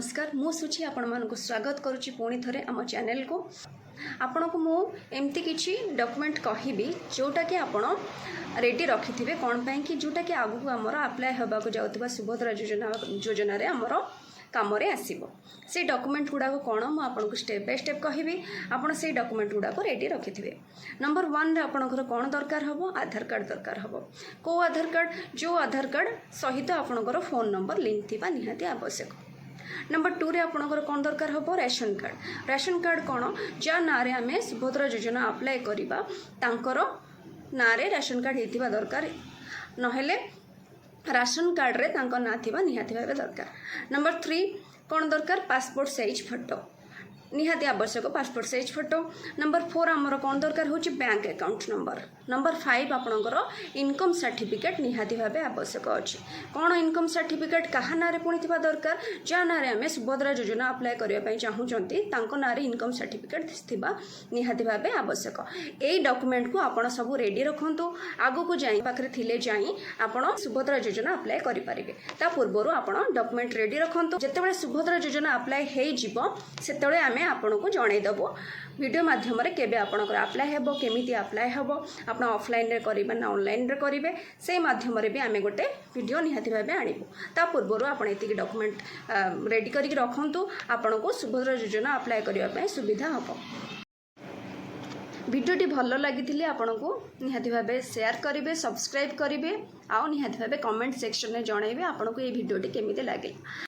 नमस्कार मु सुची आपण मानक स्वागत करुच्ची पुणी थरे आम चैनल को आपण को मु एमती किछि डॉक्यूमेंट कहबी जोटा कि आपण रेडी रखि थे कौन पाई कि जोटा कि आगु आमर अप्लाई होगा जाऊा सुभद्रा योजना रे आमर काम आसब से डॉक्यूमेंट गुड़ाक कौन मुझे स्टेप बाय स्टेप कहबी आपड़ से डॉक्यूमेंट गुड़ाक रेडी रखि थे। नंबर 1 रे आपणकर कौन दरकार हम आधार कार्ड दरकार हम को आधार कार्ड जो आधार कार्ड सहित आपणकर फोन नंबर लिंक थी निहाती आवश्यक। नंबर 2 रे आपणकर कौन दरकार हम रेशन कार्ड कौन जा ना रे आम सुभद्रा योजना अप्लाई करवा तांकर ना रे रेशन कार्ड होता दरकार नहेले राशन कार्ड रे तांको ना थिबा निहाती भाबे दरकार। नंबर 3 कौन दरकार पासपोर्ट साइज फोटो निहाती आवश्यक पासपोर्ट साइज फोटो। नंबर 4 आमर कौन दरकार होची बैंक अकाउंट नंबर। नंबर 5 आपणकर इनकम सर्टिफिकेट निहाती भाबे आवश्यक अछि। कौन इनकम सर्टिफिकेट कहा ना रे पुणी थिबा दरकार जा ना रे आमे सुभद्रा योजना अप्लाई करिया पई चाहूचंती तांको ना रे इनकम सर्टिफिकेट थिबा निहाती भाबे आवश्यक। एई डॉक्यूमेंट को आपण सब रेडी रखंतु आगो को जाई पाखरे थिले जाई आपण सुभद्रा योजना अप्लाई करि परिबे। ता पूर्वरु आपण डॉक्यूमेंट रेडी रखंतु जेतेबेले सुभद्रा योजना अप्लाई हेई जिवो सेतेबेले आमे आपण को जणाई देबो वीडियो माध्यम रे केबे आपणकर अप्लाई हेबो केमिति अप्लाई हेबो आपण ऑफलाइन रे करिबे ना ऑनलाइन रे करिबे से माध्यम रे भी आमे गोटे वीडियो निहाती भाबे आनिबो। ता पूर्वरु आपण एतिक डॉक्यूमेंट रेडी करिक रखंतु आपण को सुभद्रा योजना अप्लाई करिया पय सुविधा हबो। वीडियोटी भल लगी आपण को निहाती भाबे शेयर करिवे सब्सक्राइब करिवे आ निहाती भाबे कमेंट सेक्शन में जणाइबे आपण को ये वीडियोटी केमिति लागिला।